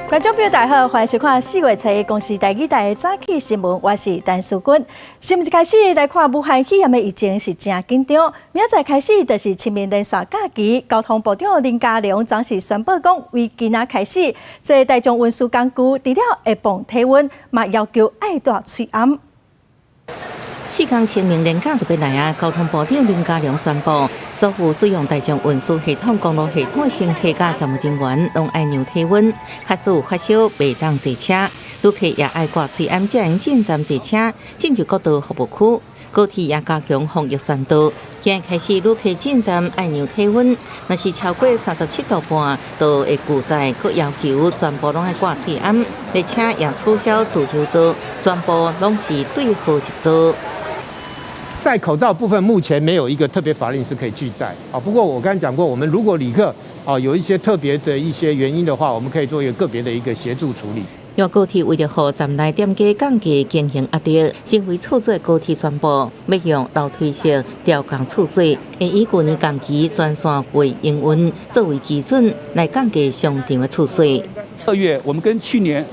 观众朋友大好，欢迎收看4月7日公司台语台的早起新闻，我是陈淑君。新闻一开始来看武汉肺炎的疫情是真紧张，明仔载开始就是清明连续假期，交通部长林佳龙昨是宣布讲，为今仔开始，这大众运输工具除了会放体温，嘛要求爱戴喙罨。4天清明连假就要来啊！交通部长林佳龙宣布，所有使用大众运输系统、公路系统的乘客甲站务人员，拢爱量体温。假使有发烧，袂当坐车。旅客也爱挂喙罨，才能进站坐车，进入各道服务区。高铁也加强防疫宣导。今日开始，旅客进站爱量体温，若是超过37度半，就会拒载。佮要求全部拢爱挂喙罨，列车也取消自由座，全部拢是对号入座。戴口罩部分目前没有一个特别法令是可以拒载啊。不过我刚才讲过，我们如果旅客有一些特别的一些原因的话，我们可以做一个个别的一个协助处理。由高铁为了让站内店家降低经营压力，新为处做高铁宣布，要用楼梯式调降次数，会以去年同期全线为营运作为基准来降低上场的次数。2月我们跟去年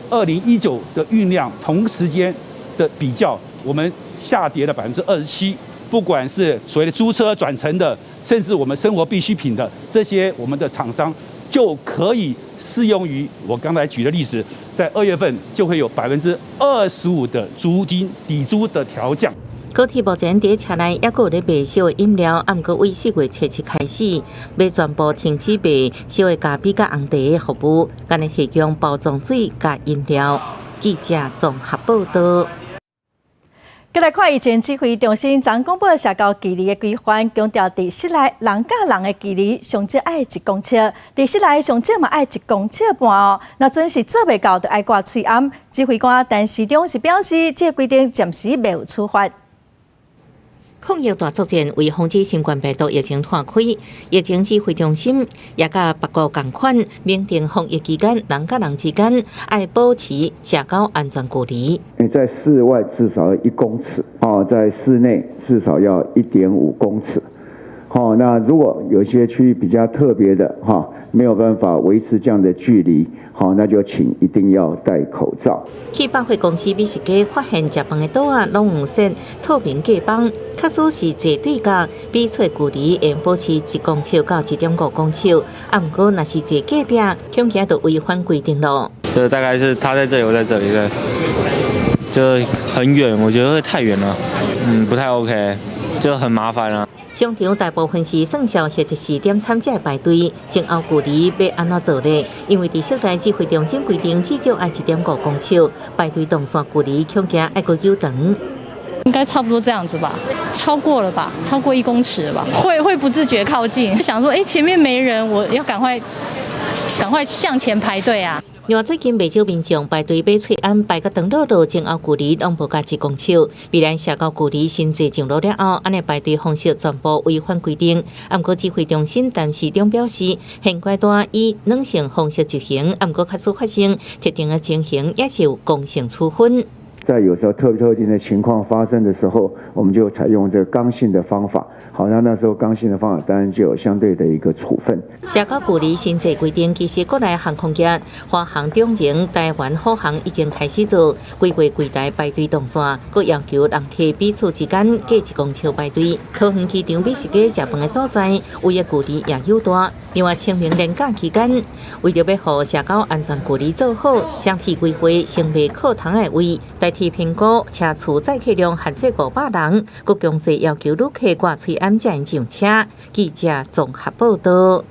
2019的运量同时间的比较，我们下跌了27%，不管是所谓的租车转乘的，甚至我们生活必需品的这些，我们的厂商就可以适用于我刚才举的例子，在2月份就会有25%的租金抵租的调降。高铁目前在车内也有咧卖小的饮料，不过为4月7日开始，要全部停止卖小的咖啡甲红茶的服务，干来提供包装水甲饮料。记者综合报道。再来看疫情指挥中心昨公布社交距离的规范，强调伫室内人甲人的距离上少爱1公尺，伫室内上少嘛爱1公尺半哦。若真是做袂到，就爱挂喙罨。指挥官陈时中是表示，这规定暂时未有处罚。抗疫大作战为防止新冠病毒疫情拓开，疫情指挥中心也甲别国同款，明定防疫期间人甲人之间爱保持社交安全距离。在室外至少要1公尺，在室内至少要1.5公尺。那如果有些区域比较特别的没有办法维持这样的距离，那就请一定要戴口罩。去百货公司美食街发现食饭的桌啊，拢有设透明隔板，确实是坐对角，比出距离会保持1公尺到1.5公尺。不过若是坐隔壁，恐惊就违反规定咯。就大概是他在这里，我在这里，对，就很远，我觉得会太远了，不太 OK， 就很麻烦了。商场大部分是算小或者是点参加排队，前后距离要安怎做呢？因为伫室内指挥中心规定至少爱1.5公尺，排队动线距离恐惊爱搁久长。应该差不多这样子吧，超过了吧，超过1公尺了吧，会不自觉靠近，就想说，前面没人，我要赶快向前排队啊。另外，最近不少民众排队买喙罨，排到长路路前后距离拢无加1公尺，未然社交距离先坐上路了后，安尼排队方式全部违反规定。不过指挥中心陈时中表示，现阶段以软性方式执行，不过确实发生特定的情形，也是有公正处分。在有时候特定的情况发生的时候，我们就采用这个刚性的方法。那时候刚性的方法当然就有相对的一个处分。社交距离新制规定，其实国内航空业、华航、中营、台湾虎航已经开始做规划柜台排队动线，佮要求人客彼此之间隔1公尺排队。桃园机场美食街食饭的所在，位的距离也有大。另外，清明连假期间，为了要让社交安全距离做好，详细规划成为课堂的位，代替评估车次载客量限制500人，佮强制要求旅客挂喙罨才能上车。记者综合报道。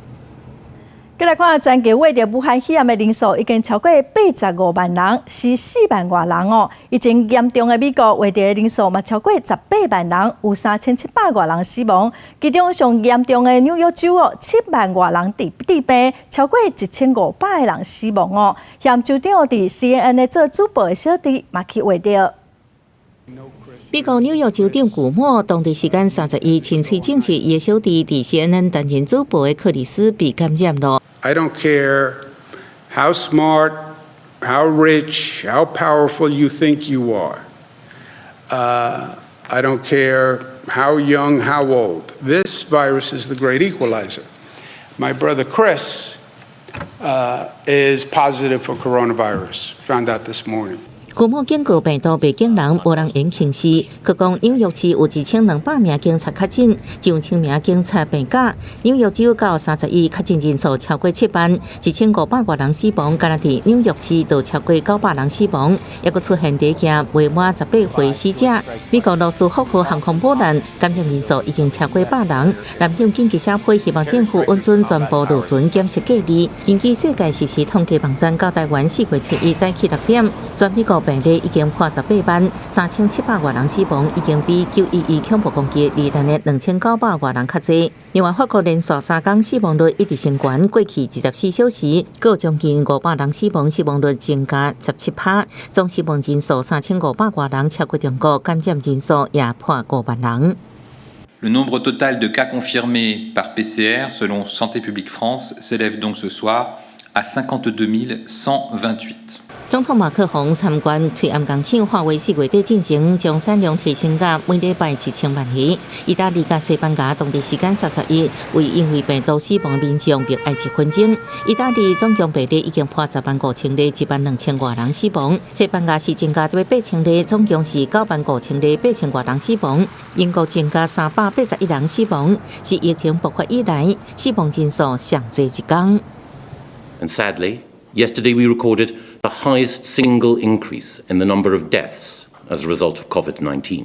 再来看，全球为着武汉肺炎的人数已经超过85万人，是4万多人哦。疫情严重的美国为着人数嘛超过18万人，有3700多人死亡。其中上严重的纽约州7万多人治病，超过1500个人死亡哦。县州长伫 CNN 的做主播的小弟嘛去话着。美国纽约州长古默当地时间31亲嘴证实，伊的小弟伫 CNN 担任主播的克里斯被感染了。I don't care how smart, how rich, how powerful you think you are. I don't care how young, how old. This virus is the great equalizer. My brother Chris is positive for coronavirus. Found out this morning. 古某警告病毒未惊人，无人因轻视。佢讲纽约市有1200名警察确诊，9000名警察病假。纽约只有到31确诊人数超过7万，1500多人死亡。加拿大纽约市就超过900人死亡，也佫出现第一件未满18岁死者。美国罗斯福克航空母舰感染人数已经超过100人。南洋经济社会希望政府允准全部陆巡检测隔离。根据世界时事统计网站，到台湾4月7日早起6点，全美国病例已经破18万，3700多人死亡，已经比911恐怖攻击2年的2900多人较济。另外，法国连续3天死亡率一直升悬，过去24小时各将近500人死亡，死亡率增加17%，总死亡人数3500多人，超过中国感染人数也破5万人。Le nombre total de cas confirmés par PCR, selon Santé publique France, s'élève donc ce soir à 52 128. 总统马克宏参观推暗工厂，化为4月底进行，将产量提升到每礼拜1000万盒。意大利甲西班牙当地时间31为因为病毒死亡的民众默哀1分钟。意大利总共病例已经破105000例，12000多人死亡。西班牙是增加88000例，总共是95000例，8000多人死亡。英国增加381人死亡，是疫情爆发以来死亡人数上济一天。And sadly, yesterday we recorded the highest single increase in the number of deaths as a result of COVID-19.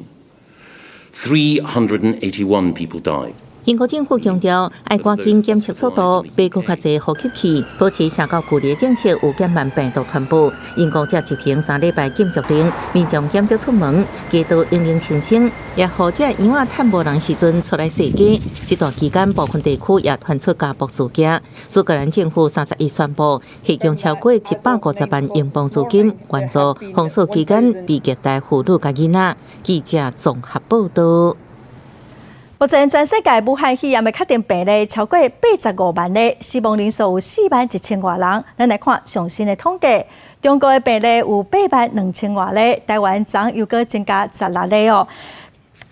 381 people died. 英国政府强调，要赶紧检测速度，买更较侪呼吸器，保持社交距离政策有减慢病毒传播。英国才执行3礼拜禁足令，民众减少出门，街道应用清醒，也或者院仔趁无人时阵出来踅街。这段期间，部分地区也传出家暴事件。苏格兰政府31宣布提供超过150万英镑资金，援助封锁期间被虐待妇女甲囡仔。记者综合报道。目前全世界武汉肺炎的确定病例超过85万例，死亡人数有41000多人。咱来看上新的统计，中国的病例有82000多例，台湾昨又搁增加16例哦。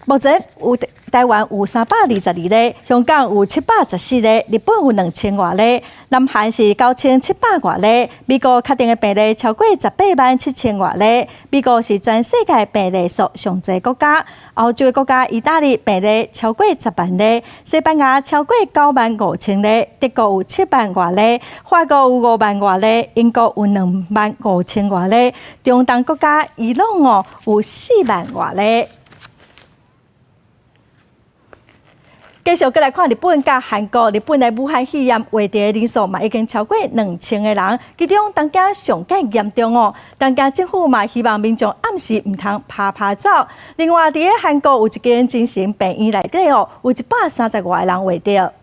目前有台湾有322例，香港有714例，日本有2000多例，南韩是9700多例，美国确定的病例超过187000多例。美国是全世界病例数上侪国家，欧洲的国家意大利病例超过10万例，西班牙超过95000例，德国有7万多例，法国有5万多例，英国有25000多例，中东国家伊朗有4万多例。继续再来看日本甲韩国，日本的武汉肺炎患者人数嘛已经超过2000个人，其中当家上介严重哦。当家政府嘛希望民众暗时唔通拍走。另外，伫韩国有一间精神病院内底哦，有130多个人患者。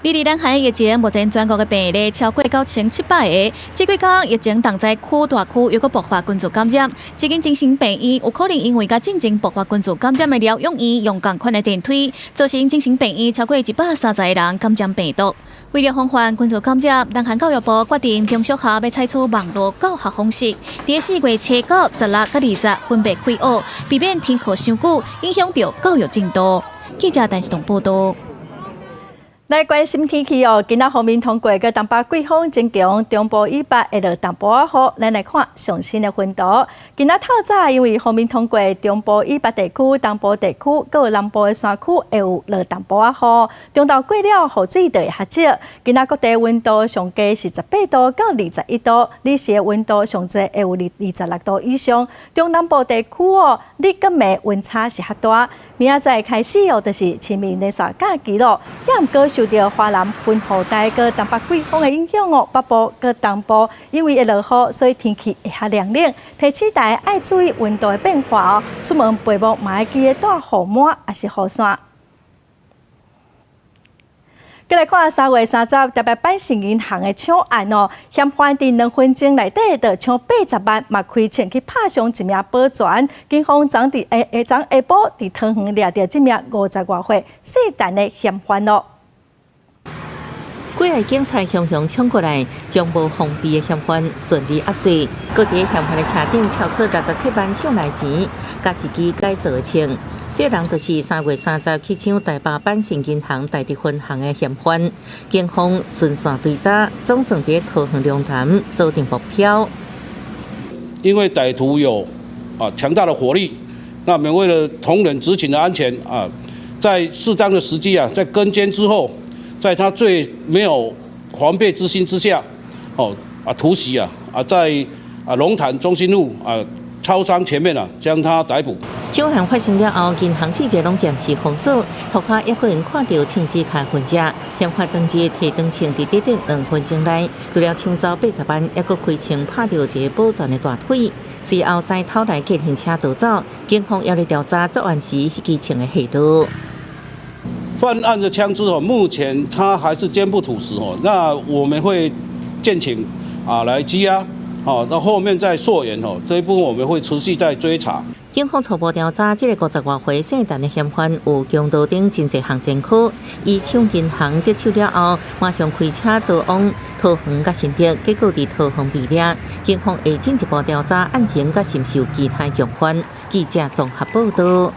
离南韩疫情，目前全国的病例超过9700个。这几天疫情同在大区又搁爆发群组感染，这间精神病院有可能因为甲进前爆发群组感染的疗养院用同款的电梯，造成精神病院超过130个人感染病毒。为了防范群组感染，南韩教育部决定中小学要采取网络教学方式，伫4月7、9、16、20分别开学，避免停课伤久，影响到教育进度。记者陈世栋报道。来关心天气哦，今仔方面通过个东北季风增强，中部以北会落淡薄仔雨。咱来看上新的分图。今仔透早因为方面通过中部以北地区、东部地区，佮南部的山区会有落淡薄仔雨。中昼过了，雨水就会下少。今仔各地温度上低是18度到21度，日时的温度上侪会有26度以上。中南部地区哦，日跟暝温差是较大。明仔载开始哦，就是清明连续假期咯，也毋过受到华南云雨带佮东北季风的影响哦，北部佮东部因为会落雨，所以天气会较凉冷。提醒大家爱注意温度的变化哦，出门背包嘛要记得带雨帽还是雨伞。再来看3月30日，台北百信银行的抢案哦，嫌犯伫2分钟内底就抢80万，嘛开前去拍伤一名保全。警方昨下晡伫汤圆抓到这名50多岁细陈的嫌犯哦。几个警察雄雄冲过来，将无防备的嫌犯顺利压制。搁伫嫌犯的车顶撬出67万抢来钱，甲一支改造的枪。这人就是3月30去抢台北阪神银行台地分行的嫌犯，警方顺线追查，总算在桃园龙潭锁定目标。因为歹徒有强大的火力，那我们为了同仁执勤的安全在适当的时机在跟监之后，在他最没有防备之心之下，突袭在龙潭中心路超商前面将他逮捕。抢案发生了后，银行4家拢暂时封锁，涂骹也个人看到枪支卡分者，嫌犯当日提灯枪伫短短2分钟内，除了抢走80万，也个开枪拍到一个保全的大腿，随后再偷来计程车逃走。警方也在调查作案时迄支枪的下落。犯案的枪支目前他还是坚不吐实那我们会建请来羁押那后面再溯源这一部分我们会持续在追查。警方初步调查，这个50多岁姓陈的嫌犯有强盗等真侪项前科，伊抢银行得手了后，马上开车逃往桃园甲新竹，结果伫桃园被抓。警方会进一步调查案情甲是受其他共犯。记者综合报道。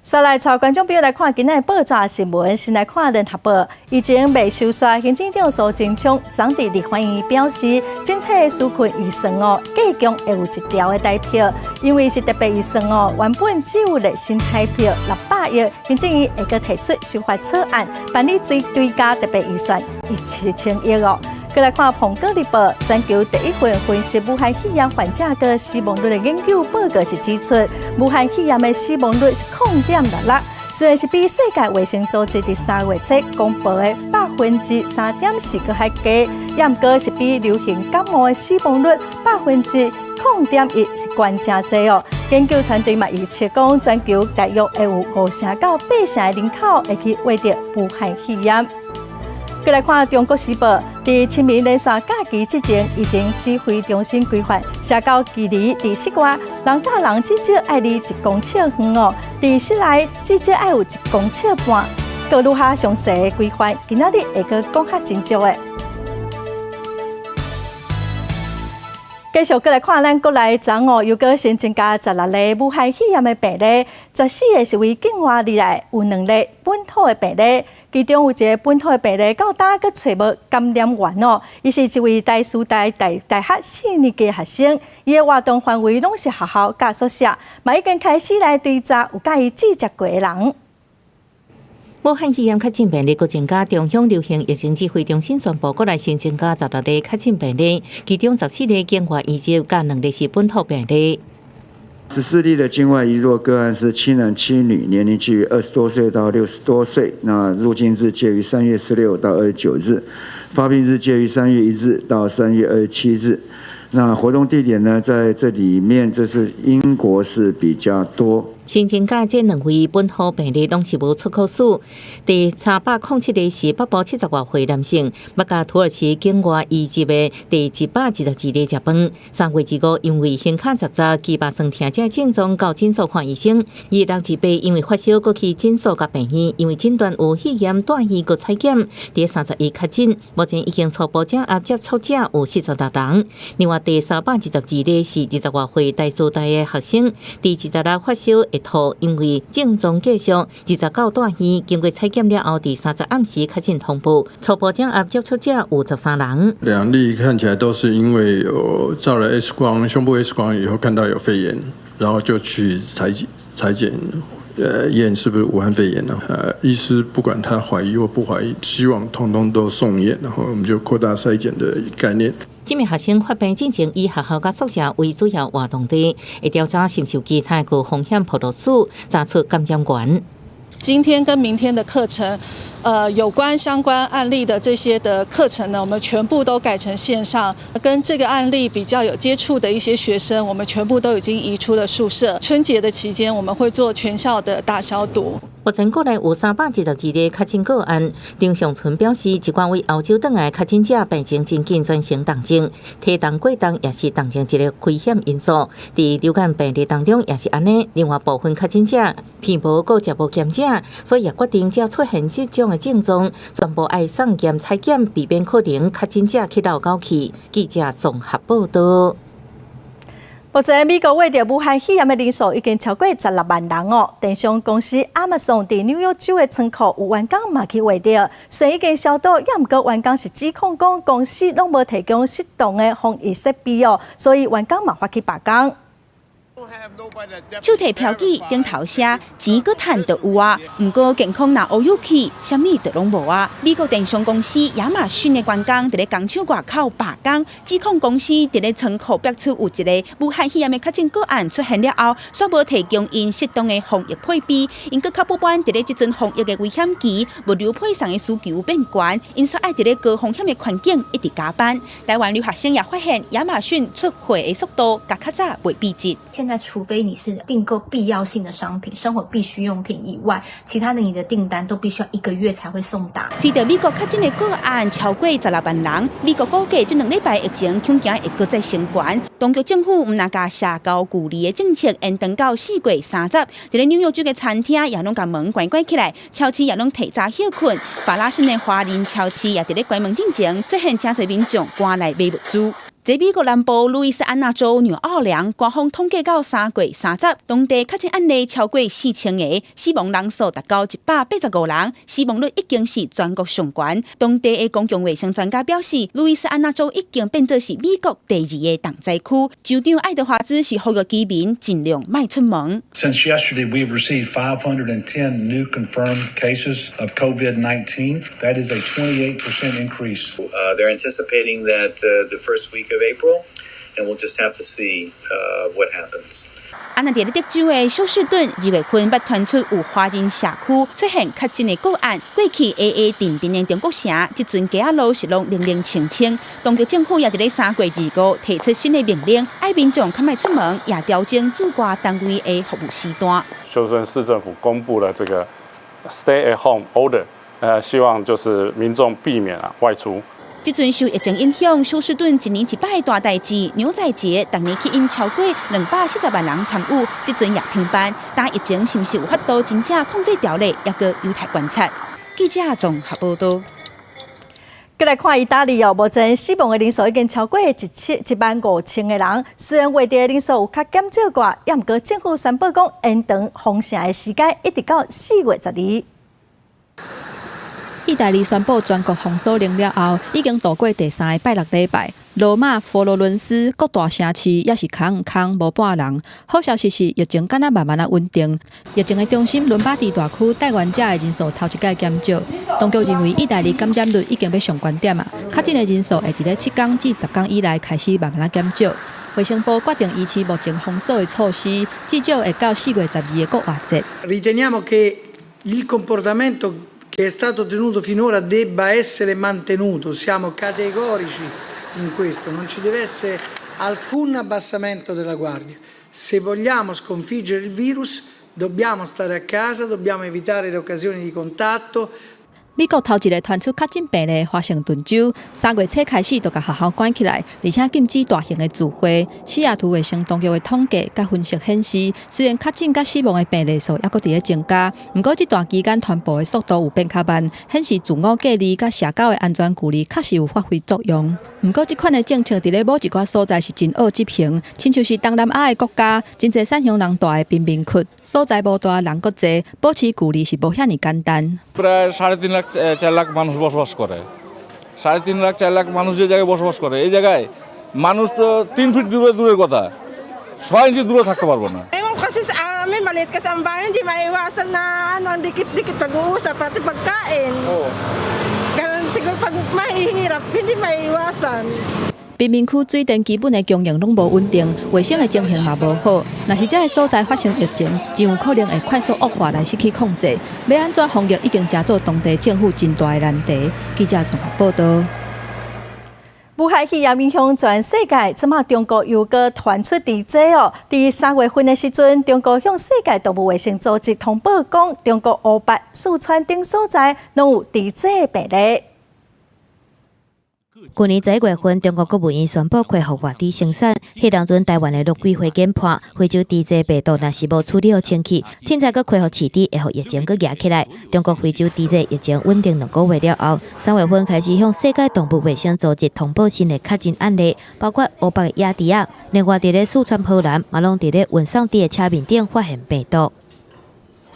再来，带观众朋友来看今日报纸新闻。先来看联合报，已经未收煞行政长苏贞昌昨日立法院表示，整体纾困预算计共会有1条的台票，因为是特别预算原本只有咧新台票600亿，行政院会阁提出修法草案，办理追加特别预算7000亿再来看《彭哥日报》，全球第一份分析武汉肺炎患者跟死亡率的研究报告是指出，武汉肺炎的死亡率是0.66%，虽然是比世界卫生组织伫3月初公布的3.4%个还低，也毋过是比流行感冒的死亡率0.1%是悬真济研究团队嘛预测讲，全球大约会有5%到8%的人口会去患着武汉肺炎。再来看《中国时报》，伫清明连续假期之前，已经指挥中心规范，写到距离伫室外，人甲人至少爱离1公尺远伫室内至少爱有1公尺半。搁愈较详细的规范，今仔日会阁讲较真足的。继续再来看咱国内昨又阁新增加16例武汉肺炎的病例，14个是为境外而来，有2例本土的病例。其中有一个本土的病例，到今阁找无感染源伊是一位台师大大学4年级学生，伊的活动范围拢是学校甲宿舍，嘛已经开始来追查有甲伊接触过的人。武汉肺炎确诊病例搁增加，中央流行疫情指挥中心宣布，国内新增加16例确诊病例，其中14例境外移入，甲2例是本土病例。14例的境外移入个案是7男7女，年龄介于20多岁到60多岁。那入境日介于3月16到29日，发病日介于3月1日到3月27日。那活动地点呢，在这里面，这是英国是比较多。新增加这2位本土病例拢是无出口史。第307例是北部70多岁男性，要甲土耳其境外移入的第112例食饭。3月25因为胸卡杂杂、肌肉酸痛这症状到诊所看医生。268因为发烧，过去诊所甲病院，因为诊断有肺炎带院过采检。第31确诊，目前已经初步掌握接触者有46人。另外第312例是20多岁台师大的学生，第76发烧。因为症状继续，29带院经过采检了后，第30暗时确诊通报，初步掌握接触者有13人。2例看起来都是因为有照了 X 光，胸部 X 光以后看到有肺炎，然后就去采检，验是不是武汉肺炎呢？医师不管他怀疑或不怀疑，希望通通都送验，然后我们就扩大筛检的概念。这名学生发病进前以学校甲宿舍为主要活动地，会调查是受其他高风险暴露史，查出感染源。今天跟明天的课程，有关相关案例的这些的课程呢，我们全部都改成线上。跟这个案例比较有接触的一些学生，我们全部都已经移出了宿舍。春节的期间，我们会做全校的大消毒。目前国内有312例确诊个案，张尚存表示，一贯为澳洲转来确诊者病情真紧转成重症，体重过重也是重症一个危险因素。伫流感病例当中也是安尼，另外部分确诊者偏无过食无检者，所以也决定只要出现这种的症状，全部爱送检采检，避免可能确诊者去闹沟去。记者综合报道。目前美国为着武汉肺炎的人数已经超过16万人哦。电商公司 Amazon 伫纽约州的仓库有员工嘛去画着，虽已经消毒，也毋过员工是指控讲公司拢无提供适当的防疫设备哦，所以员工嘛发起罢工。 手提标记顶头写钱搁趁就有啊，毋过健康若乌有去，啥物都拢无啊。美国电商公司亚马逊的员工伫咧工厂外口罢工，指控公司伫咧仓库标出有一个武汉肺炎的确诊个案出现了后，煞无提供因适当的防疫配备，因搁较不满伫咧即阵防疫的危险期，物流配送的需求变悬，因煞爱伫咧高风险的环境一直加班。台湾留学生也发现亚马逊出货的速度甲较早袂笔直。 现在，除非你是订购必要性的商品、生活必需用品以外，其他的你的订单都必须要1个月才会送达。随着美国确诊的个案超过16万人，美国估计这2礼拜疫情恐惊会搁再升悬。当局政府毋但甲社交距离的政策延长到4月30，伫咧纽约州的餐厅也拢甲门关起来，超市也拢提早休困。法拉盛的华人超市也伫咧关门进前，出现真侪民众赶来买物资。 在美国南部路易斯安那州纽奥良，官方统计到3月30，当地确诊案例超过4000个，死亡人数达到185人，死亡率已经是全国上悬。当地的公共卫生专家表示，路易斯安那州已经变作是美国第2个重灾区。州长爱德华兹是呼吁居民尽量莫出门。Since yesterday, we've received 510 new confirmed cases of COVID-19. That is a 28% increase. They're anticipating that the first week of April, and we'll just have to see what happens. 安那伫咧德州的休斯顿2月份捌传出有华人社区出现确诊的个案，过去定定的中国城，即阵街仔路是拢零零清清。当局政府也伫咧3月25提出新的命令，爱民众较莫出门，也调整主管单位的服务时段。休斯顿市政府公布了这个 Stay at Home Order， 希望就是民众避免外出。 即阵受疫情影响，休斯顿一年一摆的大代志牛仔节，逐年吸引超过240万人参与，即阵也停办。但疫情是毋是有法度真正控制掉咧，也搁有待观察。记者综合报道。再来看意大利哦，目前死亡的人数已经超过15000个人。虽然外地的人数有较减少寡，也毋过政府宣布讲延长封城的时间，一直到4月12日。 意大利宣布全国封锁令了后，已经度过第3个拜六礼拜。罗马、佛罗伦斯各大城市也是空无半人。好消息是，疫情敢若慢慢稳定。疫情的中心伦巴第大区带源者的人数头一届减少。当局认为，意大利感染率已经要上悬点啊，确诊的人数会伫咧7天至10天以内开始慢慢减少。卫生部决定维持目前封锁的措施，至少会到4月12日个活节。Riteniamo che il comportamento che è stato tenuto finora debba essere mantenuto. Siamo categorici in questo, non ci deve essere alcun abbassamento della guardia. Se vogliamo sconfiggere il virus, dobbiamo stare a casa, dobbiamo evitare le occasioni di contatto. 美国头一个传出确诊病例华盛顿州，3月初开始就甲学校关起来，而且禁止大型的聚会。西雅图卫生当局的统计甲分析显示，虽然确诊甲死亡的病例数还搁伫咧增加，不过这段期间传播的速度有变较慢，显示自我隔离甲社交的安全距离确实有发挥作用。不过，这款的政策伫咧某一寡所在是真恶执行，亲像是东南亚的国家，真侪产乡人大的贫民区，所在无大人搁侪，保持距离是无遐尼简单。 প্রায় 3.5-4 লাখ মানুষ বসবাস করে 3.5-4 লাখ মানুষ যে জায়গায় বসবাস করে এই জায়গায় মানুষ তো 3 ফিট দূরের কথা 6 ইঞ্চি দূরে থাকতে পারবো na. Ewan kasi sa amin maliit kasi ang bahay hindi maiwasan na dikit-dikit pag-uusap pati pagkain. Ganun siguro pag mahihirap hindi maiwasan. 贫民区水电基本的供应拢无稳定，卫生的情形嘛无好。若是这个所在发生疫情，真有可能会快速恶化来失去控制。要安怎防疫，已经加做当地政府真大的难题。记者综合报道。武汉肺炎影响全世界，即马中国又搁传出地震哦。伫3月份的时阵，中国向世界动物卫生组织通报讲，中国湖北、四川等所在拢有地震的病例。去年11月份，中国国务院宣布恢复外地生产。迄当阵，台湾的陆基会检判非洲猪瘟病毒若是无处理好清气，凊彩搁恢复市场，会互疫情搁压起来。中国非洲猪瘟疫情稳定2个月了后，3月份开始向世界动物卫生组织通报新的确诊案例，包括欧北亚猪仔。另外，伫咧四川河南，嘛拢伫咧运送猪的车面顶发现病毒。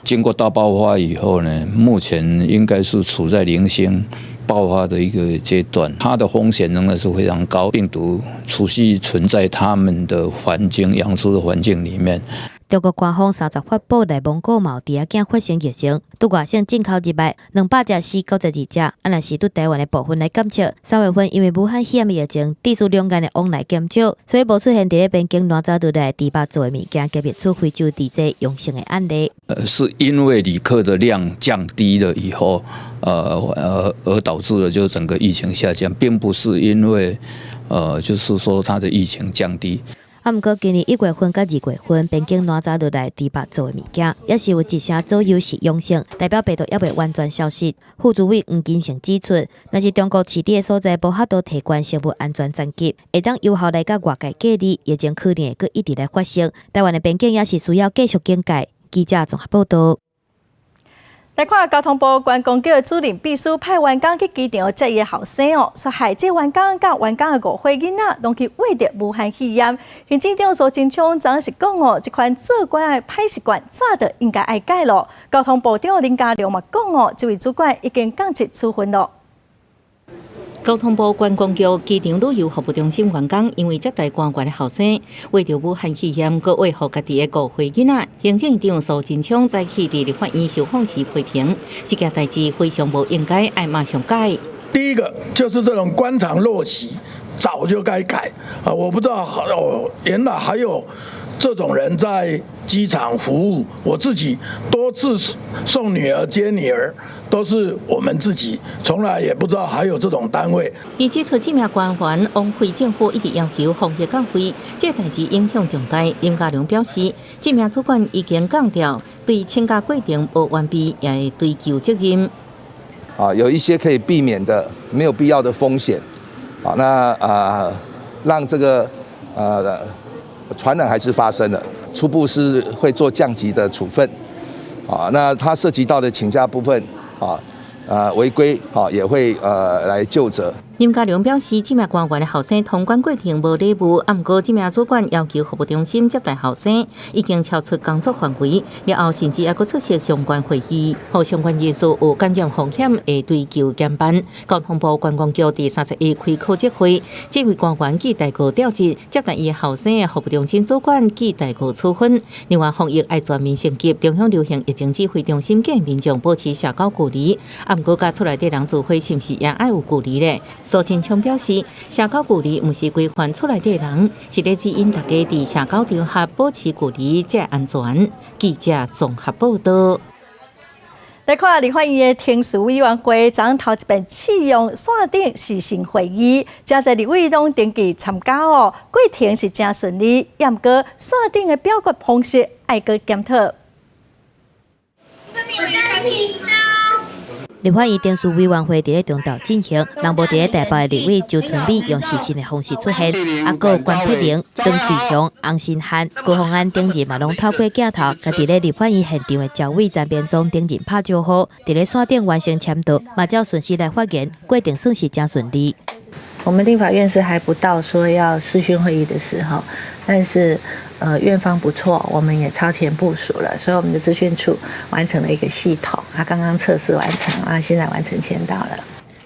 经过大爆发以后呢，目前应该是处在零星爆发的一个阶段，它的风险仍然是非常高，病毒持续存在他们的环境、养殖的环境里面。中国官方30发布内蒙古毛猪仔囝发生疫情，除外省进口入来200只死92只，若是对台湾的部分来检测。3月份因为武汉肺炎的疫情，地处两岸的往来减少，所以无出现伫咧边境南走入来猪肉做的物件，隔别出非洲猪瘟阳性的案例。是因为旅客的量降低了以后，而导致了就整个疫情下降，并不是因为就是说它的疫情降低。毋过，今年1月份到2月份，边境南走入来猪肉做的物件，也是有1成左右是阳性，代表病毒也未完全消失。副主委黄金城指出，若是中国市场的所在无法度提悬食物安全层级，会当有效来甲外界隔离，疫情可能会搁一直来发生。台湾的边境也是需要继续警戒。记者综合报道。来看交通部观光局的主任秘书派员工去机场接伊的后生哦，说害这员工甲员工的5岁囡仔拢去挖着武汉肺炎。行政长苏贞昌昨是讲哦，这款做官的歹习惯早就应该爱改咯。交通部长林佳龙嘛讲哦，这位主管已经降级处分咯。交通部观光局机场旅游服务中心员工因为接待官员的后生，为着武汉肺炎，佮为护家己的5岁囡仔，行政长苏贞昌在去地立法院受访时批评，这件代志非常不应该，爱马上改。第一个就是这种官场陋习，早就该改啊！我不知道原来还有这种人在机场服务。我自己多次送女儿接女儿，都是我们自己，从来也不知道还有这种单位。伊指出，这名官员枉费政府一直要求防疫降费，这代志影响重大。林佳龙表示，这名主管已经降调，对请假过程无完备，也会追究责任。有一些可以避免的没有必要的风险，让这个传染还是发生了，初步是会做降级的处分，那它涉及到的请假部分，违规，也会来究责。林佳龙表示，这名官员的后生通关过程无礼貌，不过这名主管要求服务中心接待后生，已经超出工作范围，了后甚至还佫出席相关会议，互相关人士有感染风险会追究减办。交通部观光局第31开考绩会，这位官员记代过调职，接待伊后生的服务中心主管记代过处分。另外，防疫爱全面升级，中央流行疫情指挥中心建议民众保持社交距离，不过甲厝内底人聚会是毋是也爱有距离咧？苏贞昌表示，社交距离不是规范厝内底人，是咧指引大家伫社交场合保持距离才安全。记者综合报道。来看立法院的听事委员会，昨头一遍启用线顶视讯会议，真侪立委拢登记参加哦。过程是真顺利，不过线顶的表决方式爱搁检讨。立法院电视委员会伫咧中昼进行，人无伫咧台北的立委周春美用视讯的方式出现，还有关佩玲、曾水雄、洪新汉、高虹安等人嘛拢透过镜头，甲伫咧立法院现场的赵伟、詹变忠等人拍招呼，伫咧线顶完成签到，嘛照顺序来发言，过程算是真顺利。我们立法院是还不到说要视讯会议的时候，但是院方不错，我们也超前部署了，所以我们的资讯处完成了一个系统，它刚刚测试完成，啊，现在完成签到了。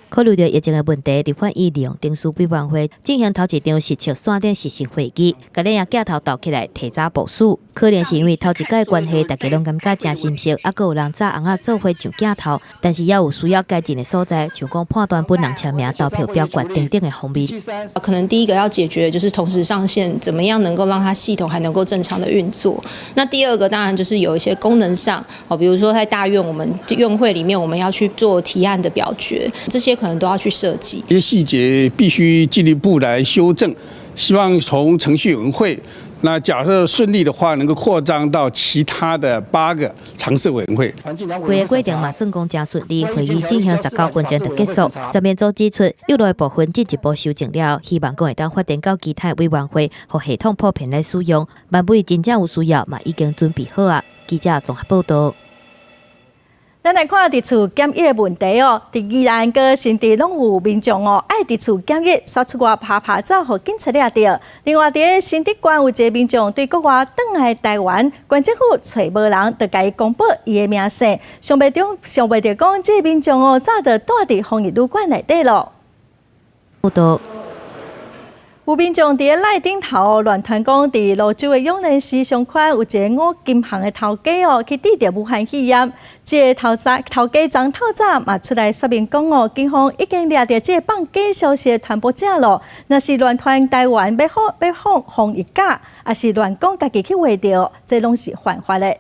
考虑到疫情的问题，立法院利用电视委员会进行头一场实测线顶视讯会议，甲咱也镜头倒起来提早部署。可能是因为头一届的关系，大家拢感觉真新鲜，还佫有人早红仔做伙上镜头，但是也有需要改进的所在，像讲判断本人签名、投票表决等等的方面。可能第一个要解决的就是同时上线，怎么样能够让它系统还能够正常的运作。那第二个当然就是有一些功能上，比如说在大院我们院会里面，我们要去做提案的表决，这些可能都要去设计。这些细节必须进一步来修正，希望从程序委员会那假设顺利的话，能够扩张到其他的8个常设委员会。规个过程嘛算讲真顺利，会议进行19分钟就结束。这边组指出，有内部分进一步修正了，希望讲会当发展到其他委员会和系统普遍来使用。万一真正有需要，嘛已经准备好啊。记者综合报道。咱来看伫厝检疫的问题哦，伫宜兰个新地拢有民众哦，爱伫厝检疫，刷出外拍照，互警察抓到。另外，伫新竹县有一个民众对国外转来台湾，县政府找无人，就甲伊公布伊的名声。想袂到讲，这民众哦，早就住伫防疫旅馆内底咯。报道。有民众伫赖顶头乱传讲，伫蘆洲的永仁市上款有一个五金行的头家哦，去治着武汉肺炎。这头家昨透早嘛出来说明讲哦，警方已经抓到这放假消息的传播者咯。若是乱传台湾要放防疫假，也是乱讲家己去画着，这拢是犯法的。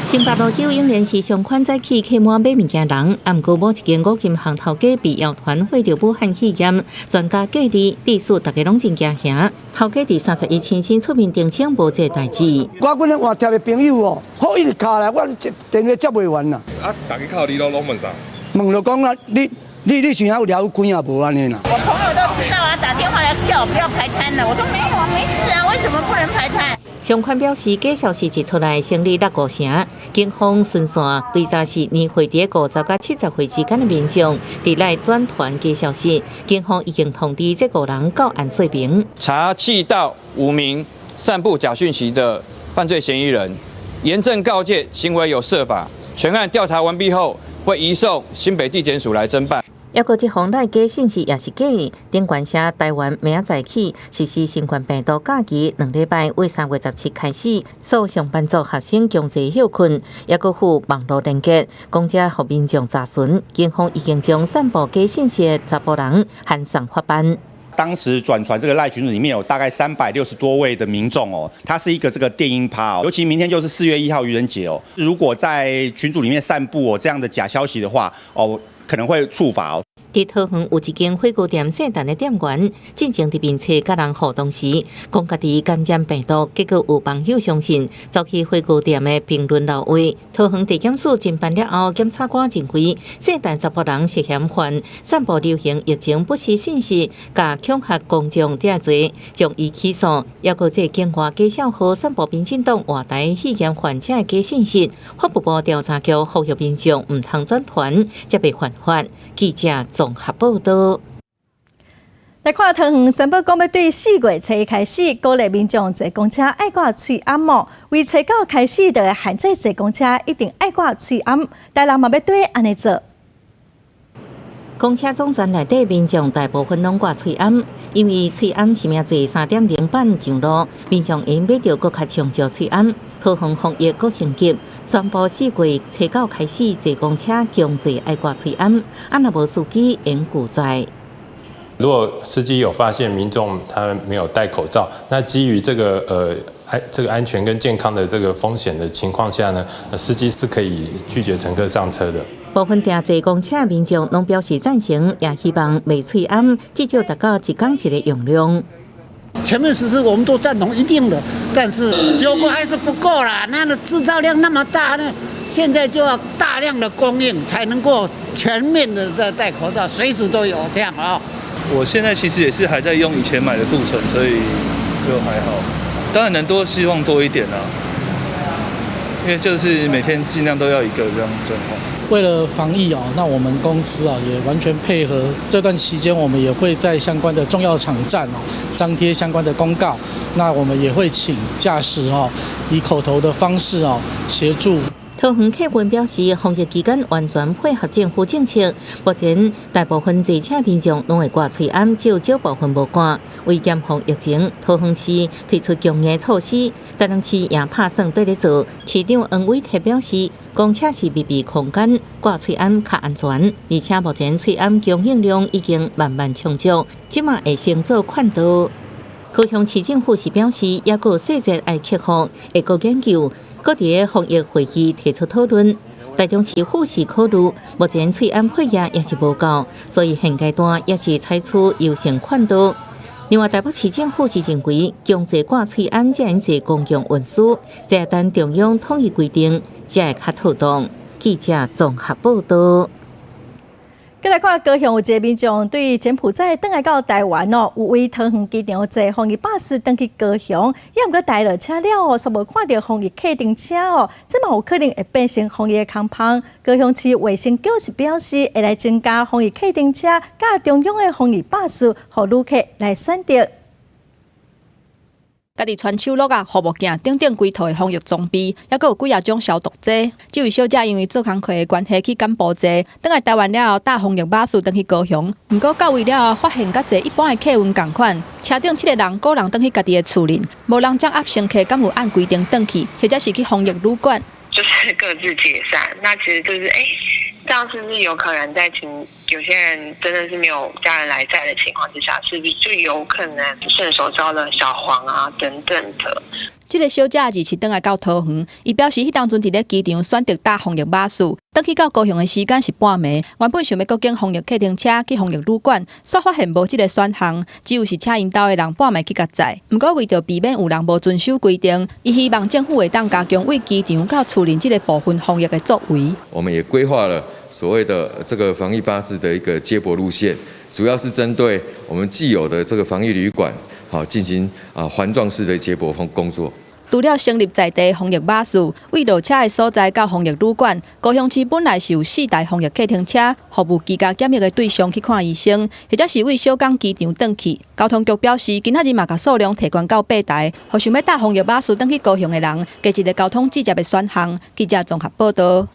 新北蘆洲永仁市上款早起客满买物件人，毋过某一间五金行头家被谣传患着武汉肺炎，专家隔离，致使大家拢真惊吓。头家伫31亲身出面澄清无这代志。我阮咧换贴的朋友哦，好一直卡来，我电话接袂完啦。啊，大家靠你拢问啥？问就讲啦，你想要聊关也无安尼啦。我朋友都知道啊，打电话来叫我不要排摊了，我说没有啊，没事啊，为什么不能排摊？相关表示，假消息一出来，成立6、5成，警方顺线对查是年会伫50到70岁之间的民众，伫来转传假消息。警方已经通知这5人到案说明。查缉到5名散布假讯息的犯罪嫌疑人，严正告诫行为有涉法。全案调查完毕后，会移送新北地检署来侦办。还有一封赖假信息也是假的，顶悬写台湾明仔载起实施新冠病毒假期2礼拜，为3月17开始，所上班族学生强制休困，也搁附网络连结，讲者互民众查询。警方已经将散布假信息的查甫人函上法办。当时转传这个赖群组里面有大概360多位的民众哦，它是一个这个电音趴哦，尤其明天就是4月1号愚人节哦，如果在群组里面散布这样的假消息的话哦，可能会触法哦。伫桃园有一间火锅店姓陈的店员，进前伫面册甲人互动时，讲家己感染病毒，结果有网友相信，走去火锅店的评论留话。桃园地检署侦办了后，检察官认为，姓陈查甫人涉嫌犯散布流行疫情不实信息，甲恐吓公众这罪，将伊起诉。也搁这境外假小号散布民进党外台肺炎患者的假信息，法务部调查局呼吁民众毋通转传，才袂犯法。记者综合报道。来看桃园宣布讲要对4月初1开始，鼓励民众坐公车爱挂喙暗哦。为初9开始，就会限制坐公车一定爱挂喙暗。台人嘛要对安尼做。公车总站内底民众大部分拢挂喙暗，因为喙暗是名坐3.0班上路，民众因买着搁较长照喙暗。桃园防疫搁升级，宣布4月初9开始坐公车强制爱挂喙暗，若无司机应负责。如果司机有发现民众他没有戴口罩，那基于这个安全跟健康的这个风险的情况下呢，司机是可以拒绝乘客上车的。部分乘坐公车的民众拢表示赞成，也希望卖喙暗至少达到1天1个用量。全面实施我们都赞同一定的，但是9个还是不够啦，那个制造量那么大呢，现在就要大量的供应才能够全面的戴口罩，随时都有这样啊。我现在其实也是还在用以前买的库存，所以就还好。当然能多，希望多一点啊，因为就是每天尽量都要一个这样状况。为了防疫哦，那我们公司啊也完全配合。这段期间，我们也会在相关的重要场站哦张贴相关的公告。那我们也会请驾驶哦以口头的方式哦协助。桃园客运表示，防疫期间完全配合政府政策。目前大部分坐车民众拢会挂喙暗，只有少部分无挂。为严防疫情，桃园市推出强硬措施，台南市也拍算对咧做。市长黄伟提表示，公车是密闭空间，挂喙暗较安全，而且目前喙暗供应量已经慢慢充足，即马会先做劝导。高雄市政府是表示，也有细节爱克服，会搁研究。搁伫防疫会议提出讨论，台中市府是考虑目前喙暗配药也是无够，所以现阶段也是采取优先劝导。另外，台北市政府是认为，强制挂喙安才引致公共运输，再等中央统一规定，才会较妥当。记者综合报道。再来看高雄有一个民众对柬埔寨返来到台湾哦，有为桃园机场坐防疫巴士登去高雄，也毋过台落车了哦，煞无看到防疫客停车哦，这嘛有可能会变成防疫的空棚。高雄市卫生局是表示，会来增加防疫客停车，甲中央的防疫巴士，互旅客来选择。家己穿手录啊、护目镜等等规套的防疫装备，还佫有几啊种消毒剂。这位小姐因为做工课的关系去柬埔寨，等来台湾了后搭防疫巴士登去高雄。不过到位了后，发现甲侪一般的客运共款，车顶7个人个人登去家己的厝里，无人将压乘客敢有按规定登去，或者是去防疫旅馆。就是各自解散，那其实就是这样是不是有可能在有些人真的是没有家人来在的情况之下，是不是就有可能顺手招了小黄啊等等的？这个小姐日是倒来到桃园，伊表示，迄当阵伫咧机场选择搭防疫巴士，倒去到高雄的时间是半暝。原本想要搁经防疫客停车去防疫旅馆，却发现无这个选项，只有是请因兜的人半暝去甲载。不过为着避免有人无遵守规定，伊希望政府会当加强为机场到厝邻这个部分防疫的作为。我们也规划了所谓的这个防疫巴士的一个接驳路线，主要是针对我们既有的这个防疫旅馆，进行环状式的接驳工作。除了成立在地防疫巴士，为落车的所在到防疫旅馆，高雄市本来是有4台防疫客停车，服务居家检疫的对象去看医生，或者是为小港机场转去。交通局表示，今仔日嘛甲数量提悬到8台，互想要搭防疫巴士转去高雄的人，加一个交通直接的选项。记者综合报道。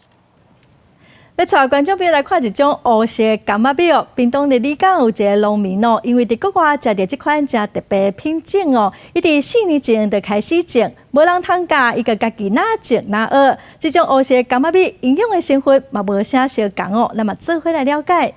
要带观众朋友来看一种乌色的柑仔米哦，屏东的里港有一个农民哦，因为伫国外食到这款真特别的品种哦，伊伫4年前就开始种，无人通教，伊个家己哪种哪学。这种乌色的柑仔米营养的成分嘛无啥相共哦，那么做伙来了解。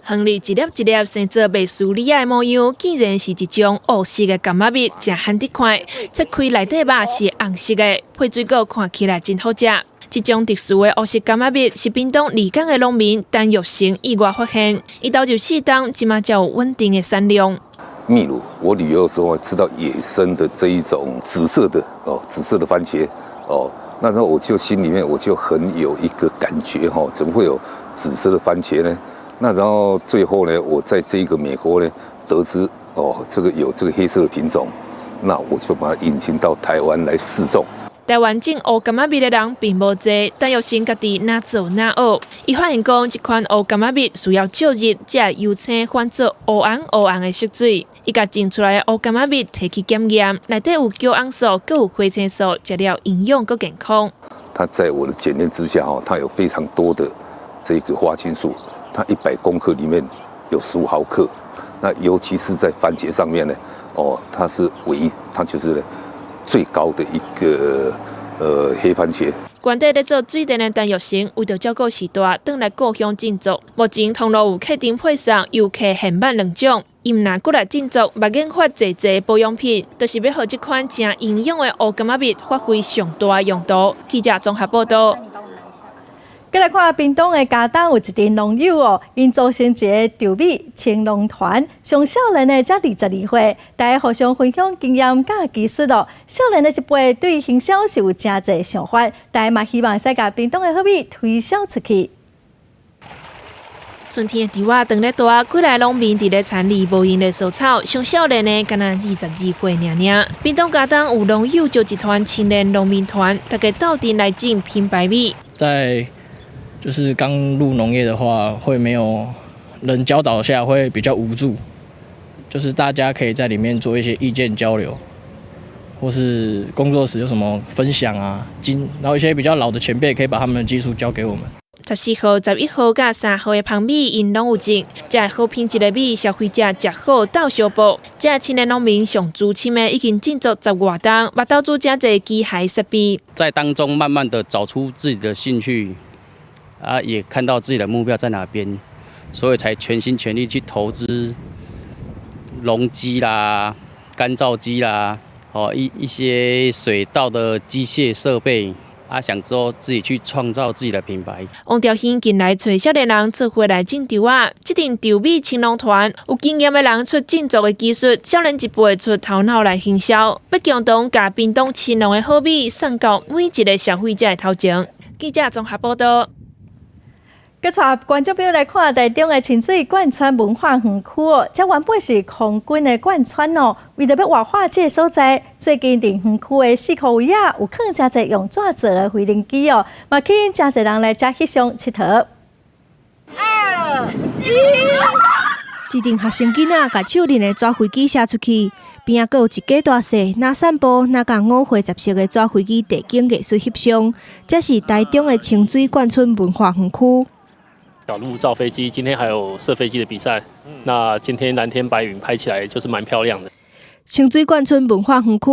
亨利一粒一粒生做袂输利的模样，竟然是一种乌色的柑仔米，真罕得看。切开内底肉是红色的，配水果看起来真好食。这种特殊的乌色柑仔米是屏东里港的农民单玉成意外发现，伊投入4冬，即马才有稳定的产量。秘鲁，我旅游的时候吃到野生的这一种紫色的番茄哦，那时候我就心里面我就很有一个感觉哈，怎么会有紫色的番茄呢？那然后最后呢，我在这个美国呢得知这个有这个黑色的品种，那我就把它引进到台湾来试种。台湾种乌柑仔米的人并无多，但又先家己哪做哪学。伊发现讲，这款乌柑仔米需要照日才会油青换做乌红的色水。伊甲种出来的乌柑仔米提去检验，内底有胶红素，佮有花青素，食了营养佮健康。它在我的检验之下它有非常多的这个花青素，它100公克里面有15毫克。那尤其是在番茄上面呢，它是它就是最高的一个黑番茄。原地咧做水电的陈玉成，为着照顾时代，转来故乡种植。目前通路有客丁配送、游客现版2种。伊毋若过来种植，目研发济保养品，就是要互这款真营养的乌柑仔米发挥上大的用途。记者综合报道。再来看屏东的嘉东有一群农友哦，因组成一个稻米青农团，上少年的才22岁，大家互相分享经验甲技术哦。少年的一辈对行销是有真侪想法，大家嘛希望使甲屏东的好米推销出去。春天的稻仔长咧大，几来农民伫咧田里无用的蔬草，上少年的敢若22岁尔。屏东嘉东有农友就一团青年农民团，大家斗阵来种品白米。在就是刚入农业的话，会没有人教导下，会比较无助。就是大家可以在里面做一些意见交流，或是工作时有什么分享啊，然后一些比较老的前辈可以把他们的技术交给我们。14号、11号、甲3号的芳米因拢有种，才好品质的米，消费者食好斗相报。这青年农民上资深的已经种植10外冬，目投资真侪机械设备，在当中慢慢的找出自己的兴趣。也看到自己的目标在哪边，所以才全心全力去投资农机啦、干燥机啦，一些水稻的机械设备，想之后自己去创造自己的品牌。王兆兴近来找少年人做伙来种稻啊，这阵稻米青农团有经验的人出种植的技术，少年一辈出头脑来行销，要共同把屏东青农的好米送到每一个消费者的头前。记者综合报道。佮带观众朋友来看台中的清水贯穿文化园区哦，这原本是空军的贯穿哦，为着要活化这个所在，最近伫园区的四khu位啊，有放真侪用纸做的飞轮机哦，嘛吸引真侪人来遮翕相佚佗。一阵学生囡仔甲手拎的纸飞机射出去，边仔佫有一家大细，哪散步哪甲5岁10色的纸飞机地景艺术翕相，这是台中的清水贯村文化园区。小路造飞机，今天还有射飞机的比赛。那今天蓝天白云拍起来就是蛮漂亮的。清水贯村文化园区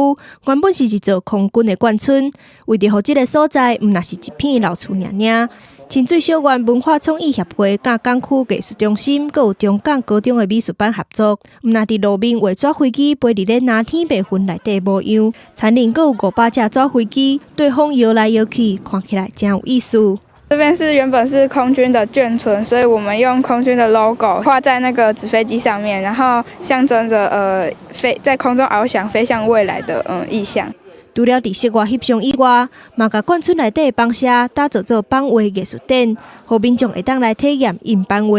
原本是一座空军的贯村，为着让这个所在毋若是一片老厝尔尔，清水小园文化创意协会甲港区艺术中心，佮有中港高中的美术班合作，毋若伫路面画纸飞机飞伫咧蓝天白云内底模样，残忍佮有500架纸飞机对风摇来摇去，看起来真有意思。这边是原本是空军的眷村，所以我们用空军的 logo 画在那个纸飞机上面，然后象征着在空中翱翔飞向未来的意象。除了伫室外翕相以外，嘛甲贯村内底的房舍打造做放画艺术展，让民众会当来体验印放画。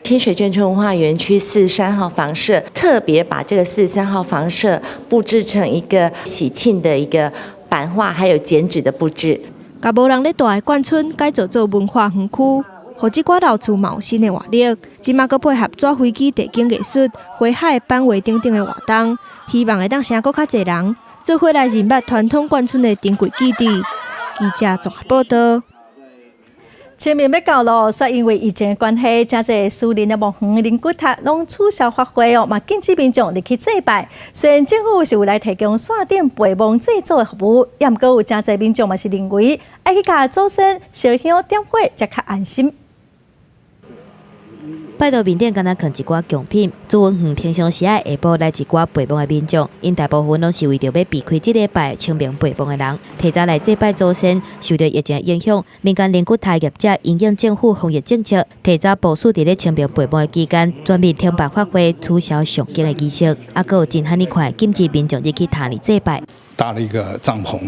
清水眷村文化园区43号房舍特别把这个43号房舍布置成一个喜庆的一个版画，还有剪纸的布置。甲无人咧住的贯村改造做文化园区，互即寡老厝嘛有新的活力。即马佮配合纸飞机地景艺术、花海放画等等的活动，希望会当请更较侪人做伙来认捌传统贯村的珍贵基地。记者综合报道。清明要到咯，煞因为疫情的关系，真侪私人的墓园、灵骨塔拢取消发挥哦，嘛禁止民众入去祭拜。虽然政府是有来提供线顶陪墓制作的服务，也毋过有真侪民众嘛是认为，爱去甲祖先烧香点火，才较安心。拜到面顶，敢若放一寡贡品。朱文远平常时爱下晡来一寡陪墓的民众，因大部分拢是为着要避开这礼拜清明陪墓的人，提早来祭拜祖先。受到疫情影响，民间灵骨塔业者因应政府防疫政策，提早部署伫咧清明陪墓的期间，全面停办发挥，取消上京的仪式。还佫有真罕哩快禁止民众入去塔里祭拜。搭了一个帐篷，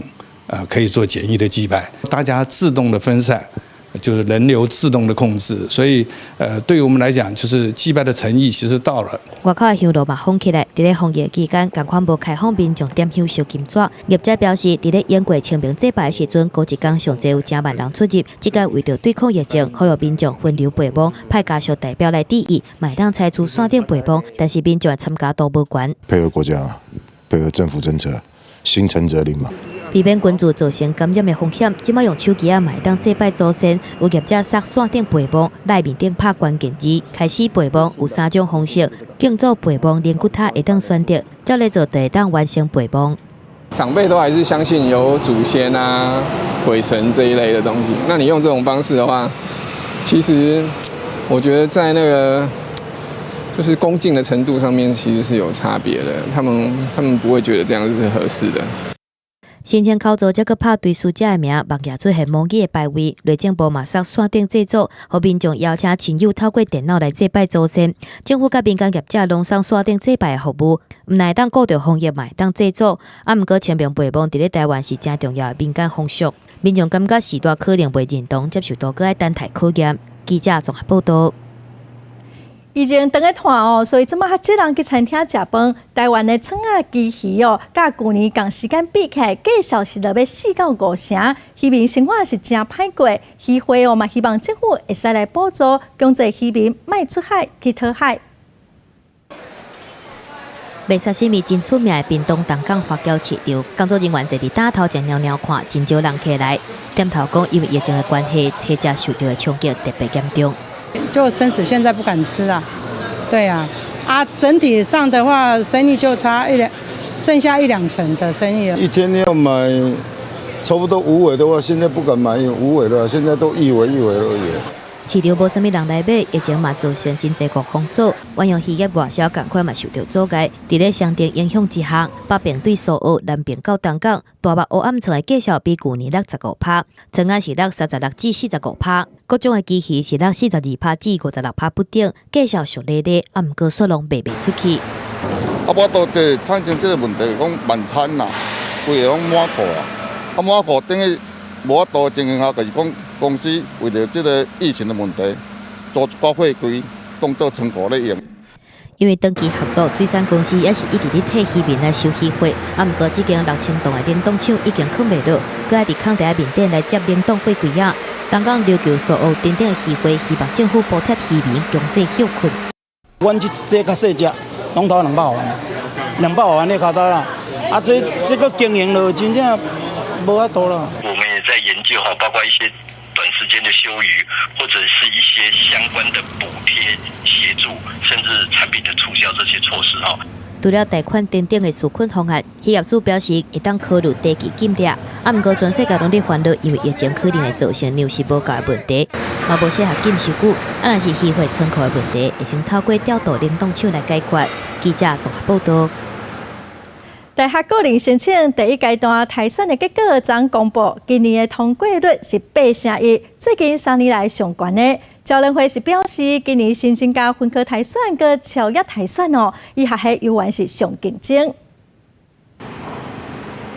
可以做简易的祭拜，大家自动的分散。就是人流自动的控制，所以对于我们来讲，就是祭拜的诚意其实到了。外口的香炉嘛封起来，伫咧防疫期间，共款无开放民众点香烧金纸。业者表示，伫咧演过清明祭拜的时阵，过一天上侪有10万人出入。即个为着对抗疫情，呼吁民众分流陪墓，派家属代表来致意，买当采取线顶陪墓，但是民众参加度无悬。配合国家，配合政府政策，心诚则灵嘛。避免群聚造成感染的风险，即马用手机买当祭拜祖先，有业者塞线顶陪墓，内面顶拍关键字，开始陪墓有3种方式，敬祖陪墓灵骨塔会当选择，照咧做就会当完成陪墓。长辈都还是相信有祖先啊、鬼神这一类的东西，那你用这种方式的话，其实我觉得在那个就是恭敬的程度上面，其实是有差别的。他们不会觉得这样是合适的。申请考照，则佮拍对死者的名，望野出现模拟的牌位。内政部马上线顶制作，互民众邀请亲友透过电脑来祭拜祖先。政府甲民间业者拢送线顶祭拜的服务，毋乃当顾着防疫，嘛当制作。毋过清明陪墓伫咧台湾是真重要的民间风俗，民众感觉时代可能袂认同，接受到搁爱等待考验。记者综合报道。疫情等个拖哦，所以即马较少人去餐厅食饭。台湾的葱仔鸡鱼哦，甲旧年同时间比起来，价小时就要4到5成。渔民生活是真歹过，渔会哦嘛希望政府会使来补助，强制渔民卖出海去讨海。卖沙西米真出名的屏东东港花椒市场，工作人员坐伫大头前袅袅看，真少人起来。店头讲，因为疫情的关系，车价受到的冲击特别严重。就生死现在不敢吃了，对啊，整体上的话，生意就差剩下1-2成的生意了。一天要买差不多5尾的话，现在不敢买5尾了，现在都1尾而已。市场无啥物人来买，疫情嘛造成真侪国封锁，远洋渔业外销赶快嘛受到阻碍。伫咧商店影响之下，北平对苏澳、南平到东港，大麦黑暗村的计数比去年65%，庄仔是36%至45%，各种的机器是42%至56%不等，计数俗累累，啊毋过数量卖袂出去。我都这产生这个问题，讲晚餐呐，规个拢满库啊，满库等于无法度经营下，就是讲公司为了这个疫情的问题，做一寡货柜当做仓库咧用。因为长期合作，水产公司也是一直咧替渔民来收渔获，啊毋过这间6000栋的冷冻厂已经放袂落，佮爱伫空地面顶来接冷冻货柜啊。东港要求所有顶顶的渔获，希望政府补贴渔民经济休困。阮这较细只，拢投200万，200万咧卡搭啦，啊这个经营了真正无法度了。我们也在研究哈，包括一些短时间的休渔，或者是一些相关的补贴协助，甚至产品的促销这些措施哈。除了贷款等等的纾困方案，渔业署表示会当考虑低期减值，啊毋过全世界拢在烦恼，因为疫情可能会造成粮食无够的问题，嘛无适合禁收据，啊若是渔获仓库的问题，会先透过调度冷冻厂来解决。记者综合报道。大学个人申请第一阶段台选的结果昨公布，今年的通过率是8%，最近3年来上悬的。教联会是表示，今年新增加分科台选佮超越台选哦，以下系犹原是上竞争。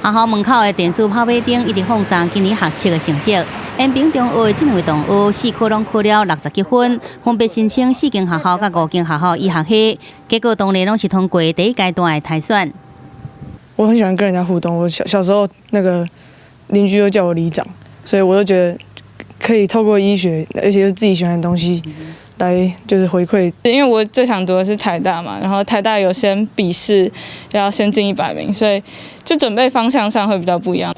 学校门口的电视炮尾顶一直放上今年学测的成绩。延平中学的这2位同学4科拢考了60几分，分别申请4间学校甲5间学校医学系，结果当然拢是通过第一阶段的台选。我很喜欢跟人家互动，我小时候那个邻居都叫我里长，所以我就觉得可以透过医学，而且是自己喜欢的东西，来就是回馈。因为我最想读的是台大嘛，然后台大有先笔试，要先进100名，所以就准备方向上会比较不一样。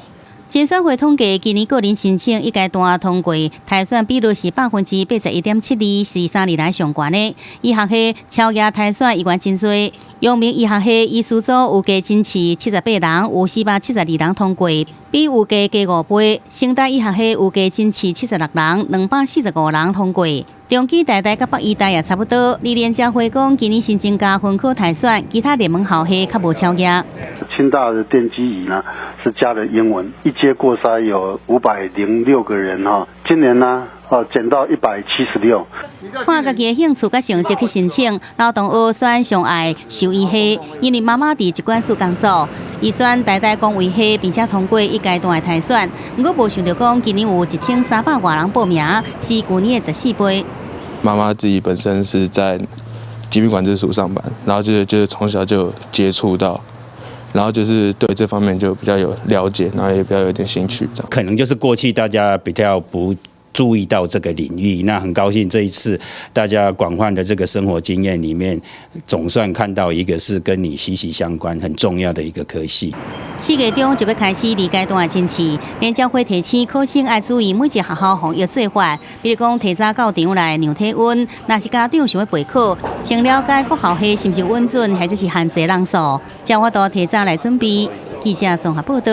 竞选会统计，今年个人申请一阶段通过台选比率是81.72%，是3年来上悬的。医学系超越台选意愿真多，阳明医学系医师组有加真市78人，有472人通过，比有加5倍。成大医学系有加真市76人，245人通过。中基大甲北医大也差不多。历年教会讲，今年新增加分科台选，其他联盟校系较无超越。清大的电机椅呢是加了英文，一阶过筛有506个人哈，今年呢减到176。看家己的兴趣甲成绩去申请，劳动学选上爱兽医系，因为妈妈伫疾管署工作，伊选台大公卫系，并且通过一阶段的台选。不过无想到讲，今年有1300多人报名，是去年的14倍。妈妈自己本身是在疾病管制署上班，然后就是从小就接触到。然后就是对这方面就比较有了解，然后也比较有点兴趣。可能就是过去大家比较不注意到这个领域，那很高兴这一次大家广泛的这个生活经验里面，总算看到一个是跟你息息相关、很重要的一个科系。4月中就要开始2阶段的甄试，连教会提醒考生要注意每一个学校防疫做法，比如讲提早到场来量体温，若是家长想要备考，先了解各校系是不是稳准，或者是限制人数，才有都提早来准备。记者综合报道。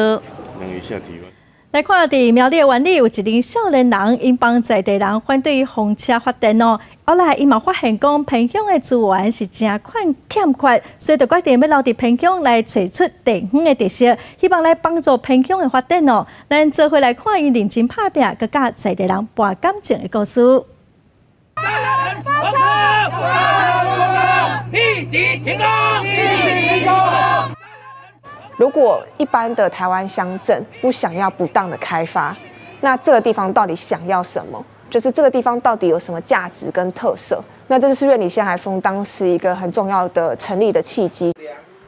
来看伫苗栗湾里有一名少年人，因帮在地人反对风车发电哦。后来伊嘛发现讲偏乡的资源是真欠缺，所以就决定要留伫偏乡来找出地方的特色，希望来帮助偏乡的发展哦。咱做伙来看因认真拍拼，佮甲在地人博感情的故事。如果一般的台湾乡镇不想要不当的开发，那这个地方到底想要什么？就是这个地方到底有什么价值跟特色？那这就是苑里县海丰当时一个很重要的成立的契机。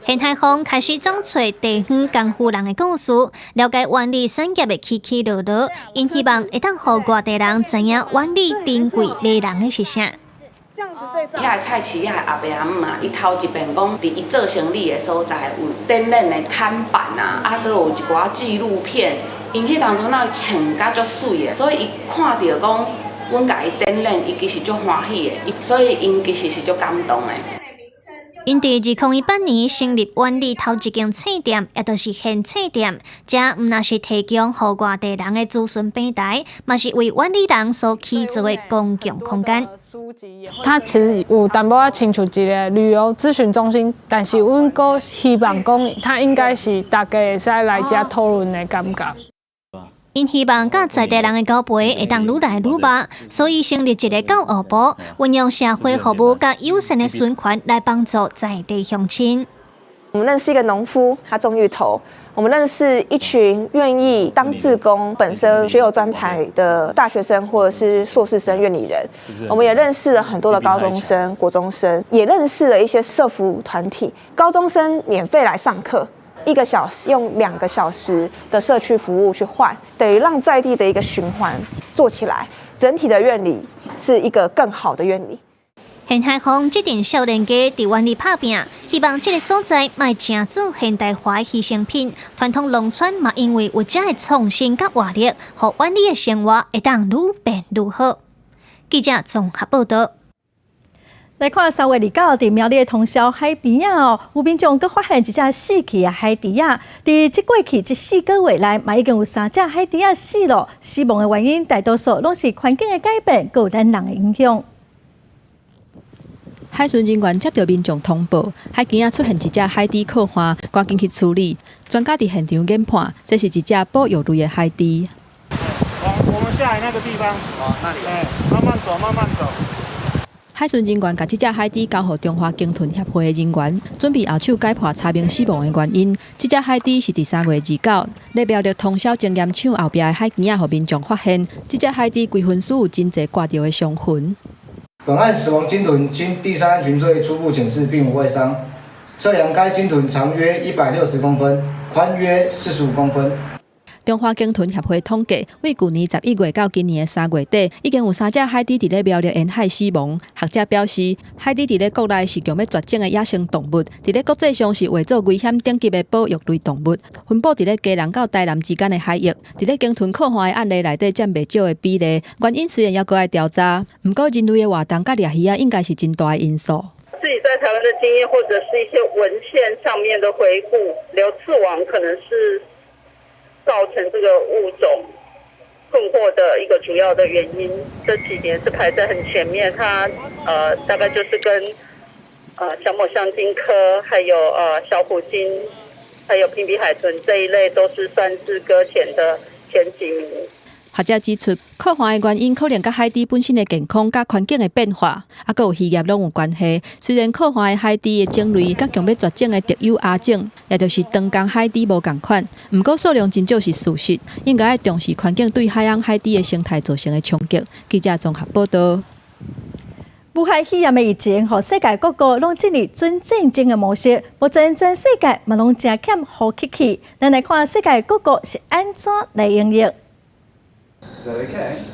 县海丰开始种找地方工户人的故事，了解湾里产业的起起落落，因希望会当互外地人知影湾里珍贵迷人的是啥。遐菜市遐阿伯阿姆啊，伊头一遍讲，伫伊做生意的所在有展览的看板啊，还有一寡纪录片，因迄当中那穿甲足水的，所以伊看到讲，阮甲伊展览，伊其实足欢喜的，所以因其实是足感动的。因伫2018年成立湾里头一间册店，也就是现册店，这毋但是提供予外地人的资讯平台，嘛是为湾里人所起造的公共空间。它其实有淡薄仔亲像一个旅游咨询中心，但是阮阁希望讲，它应该是大家会使来遮讨论的感觉。因希望甲在地人的交陪会当愈来愈密，所以成立一个教育部，运用社会服务甲友善的宣传来帮助在地乡亲。我们认识一个农夫，他种芋头。我们认识一群愿意当志工、本身学有专才的大学生或者是硕士生、院里人。我们也认识了很多的高中生、国中生，也认识了一些社服团体。高中生免费来上课。1个小时用2个小时的社区服务去换，等于让在地的一个循环做起来，整体的院里是一个更好的院里。现海丰这阵少年家伫湾里打拼，希望这个所在卖正做现代化的牺牲品，传统农村嘛因为有这的创新甲活力，互湾里的生活会当愈变愈好。记者综合报道。来看3月29号，伫苗栗的通霄海边啊，有民众阁发现一只死去的海猪啊。伫即过去这4个月内，嘛已经有3只海猪啊死了。死亡的原因大多数拢是环境的改变，佮有咱人的影响。海巡人员接到民众通报，海边啊出现一只海猪靠岸，赶紧去处理。专家伫现场研判，这是一只保育类的海猪。我们下来那个地方，那里，慢慢走，慢慢走。海巡人员把这只海猪交予中华鲸豚协会的人员，准备后手解剖查明死亡的原因。这只海猪是伫3月29日，在苗栗通霄精验厂后壁的海边啊，予民众发现。这只海猪规分属有真侪挂着的伤痕。本案死亡鲸豚经第3案群罪初步检视，并无外伤。测量该鲸豚长约160公分，宽约45公分。中华鲸豚协会统计，为去年11月到今年的3月底，已经有3只海猪伫咧苗栗沿海死亡。学者表示，海猪伫咧国内是强要绝种的野生动物，伫咧国际上是划做危险等级的保育类动物，分布伫咧嘉南到台南之间的海域。伫咧鲸豚靠岸的案例内底占袂少的比例，原因虽然还阁爱调查，不过人类的活动甲掠鱼啊，应该是真大的因素。自己在台湾的经验，或者是一些文献上面的回顾，流刺网可能是造成这个物种困惑的一个主要的原因。这几年是排在很前面，它大概就是跟小抹香鲸科，还有小虎鲸，还有平鼻海豚这一类，都是算是搁浅的前几名。学者指出，靠岸的原因可能甲海猪本身的健康、甲环境的变化，还有渔业拢有关系。虽然靠岸的海猪的种类甲强要绝种的特有亚种，也就是长江海猪无共款，不过数量真少是事实。应该要重视环境对海洋海猪的生态造成的冲击。记者综合报道。武汉肺炎的疫情，互世界各国拢进入准战争的模式，目前全世界嘛拢真欠好气气。咱来看世界各国是安怎来应对。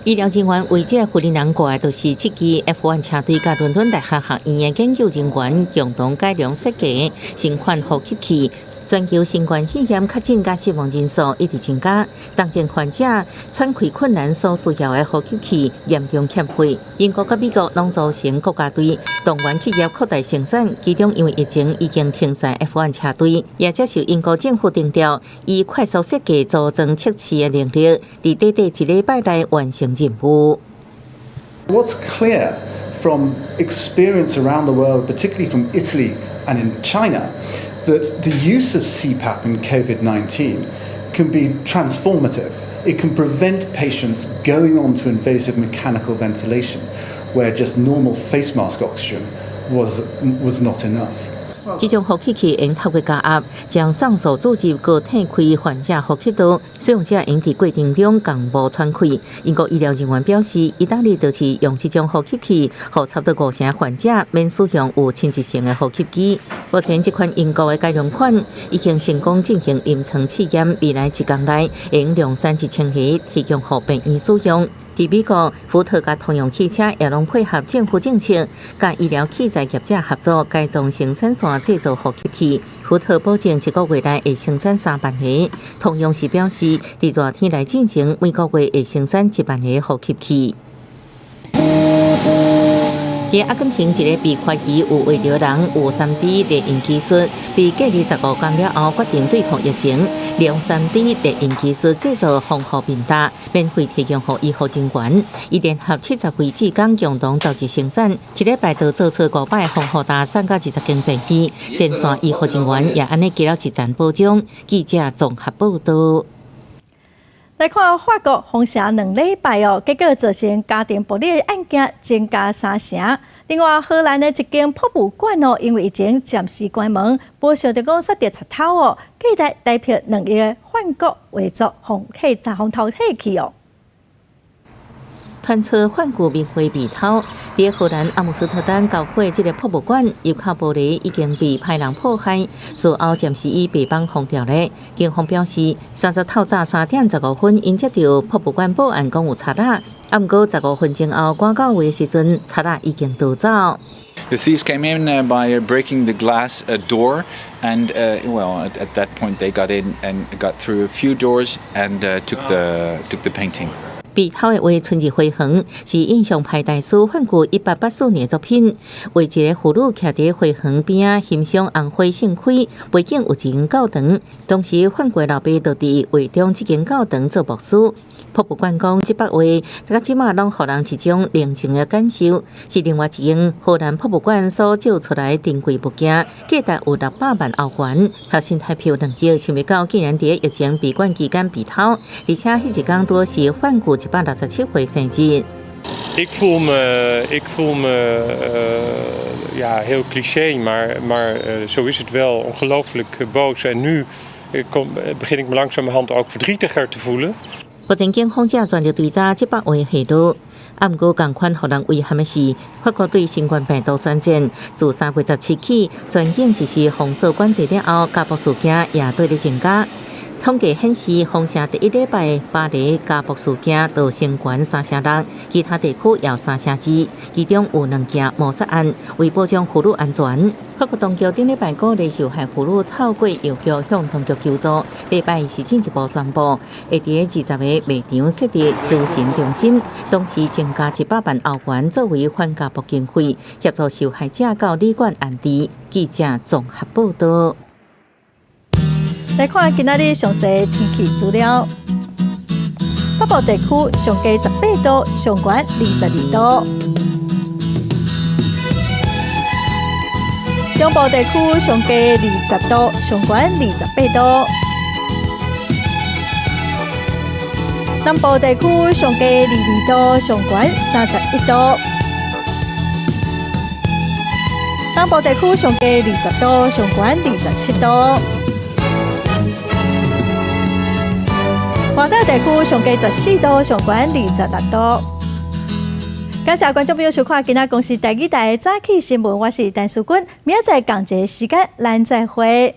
医疗人员为这负责人挂的就是7支 F1 车队，甲伦敦大学学院的研究人员共同改良设计新款呼吸器。全球新冠肺炎确诊甲死亡人数一直增加，当前患者喘气困难所需要的呼吸器严重欠缺。英国甲美国拢组成国家队，动员企业扩大生产。其中因为疫情已经停赛 F1 车队，也接受英国政府定调，以快速设计组装测试的能力，伫短短1礼拜内完成任务。What's clear from experience around the world, particularly from Italy and in China, that the use of CPAP in COVID-19 can be transformative. It can prevent patients going on to invasive mechanical ventilation, where just normal face mask oxygen was not enough. 这种呼吸器用透过加压，将酸素注入高体开患者呼吸道，使用者用伫过程中共无喘气。英国医疗人员表示，意大利就是用这种呼吸器，互差不多50%患者免使用有侵蚀性的呼吸机。目前这款英国的改良款已经成功进行临床试验，未来1天内用量产1000盒，提供予病院使用。伫美国，福特甲通用汽车也拢配合政府政策，甲医疗器材业者合作改装生产线制造呼吸器。福特保证1个月内会生产3万个，通用是表示伫热天来进行，每个月会生产1万个呼吸器。在阿根廷，一个被怀疑有为着人有 3D 列印技术，被隔离15天了后，决定对抗疫情，利用 3D 列印技术制造防护面罩，免费提供给医护人员。伊联合70位志工共同召集生产，一礼拜就做出5摆防护罩，送到20间病院。前线医护人员也安尼给了一层保障。记者综合报道。来看法国封城2礼拜哦，结果造成家庭暴力案件增加3成。另外，荷兰的一间博物馆哦，因为已经暂时关门，无想到讲煞跌出头哦，期待代表2亿的法国为作红淘汰去哦。传出梵谷名画被偷，在荷兰阿姆斯特丹教会这个博物馆入口玻璃已经被派人破坏，事后暂时以被绑封掉了。警方表示，30透早3点15分，因接到博物馆报案讲有贼仔，啊，不过15分钟后赶到位的时阵，贼仔已经逃走。The thieves came in by breaking the glass door, and at that point they got in and got through a few doors and took the painting. 被偷的画《春日回航》是印象派大师梵谷1884年的作品，为一个妇女徛在回航边欣赏红花盛开，背景有一间教堂。当时梵谷老爸就伫画中这间教堂做牧师。博物馆讲，这幅画到即马拢互人一种宁静的感受，是另外一间荷兰博物馆所照出来的珍贵物件，价值有600万欧元，核心彩票2亿。想不到竟然在疫情闭馆期间被偷，而且迄一天多是梵谷167岁生日。Ik voel me ja, heel cliché, maar zo is het wel ongelooflijk boos. En nu begin ik me langzamerhand ook verdrietiger te voelen. 目前警方正全力追查这幅画下落。啊，不过同款互人遗憾的是，法国对新冠病毒宣战，自3月17起全境实施封锁管制了后，家暴事件也对咧增加。统计显示，封城第一礼拜巴黎家暴事件就升悬3成6，其他地区也3成2，其中有2件谋杀案。为保障妇女安全，法国当局顶礼拜鼓励受害妇女透过邮局向当局求助。礼拜是进一步宣布，会伫20个卖场设立咨询中心，同时增加100万欧元作为反家暴经费，协助受害者到旅馆安置。记者综合报道。来看今仔日详细天气资料。北部地区上低18度，上悬22度；中部地区上低20度，上悬28度；南部地区上低22度，上悬31度；东部地区上低20度，上悬27度。华东地区上低14度，上悬26度。感谢观众朋友收看今仔公视第2台早起新闻，我是陈淑君，明仔载同一时间咱再会。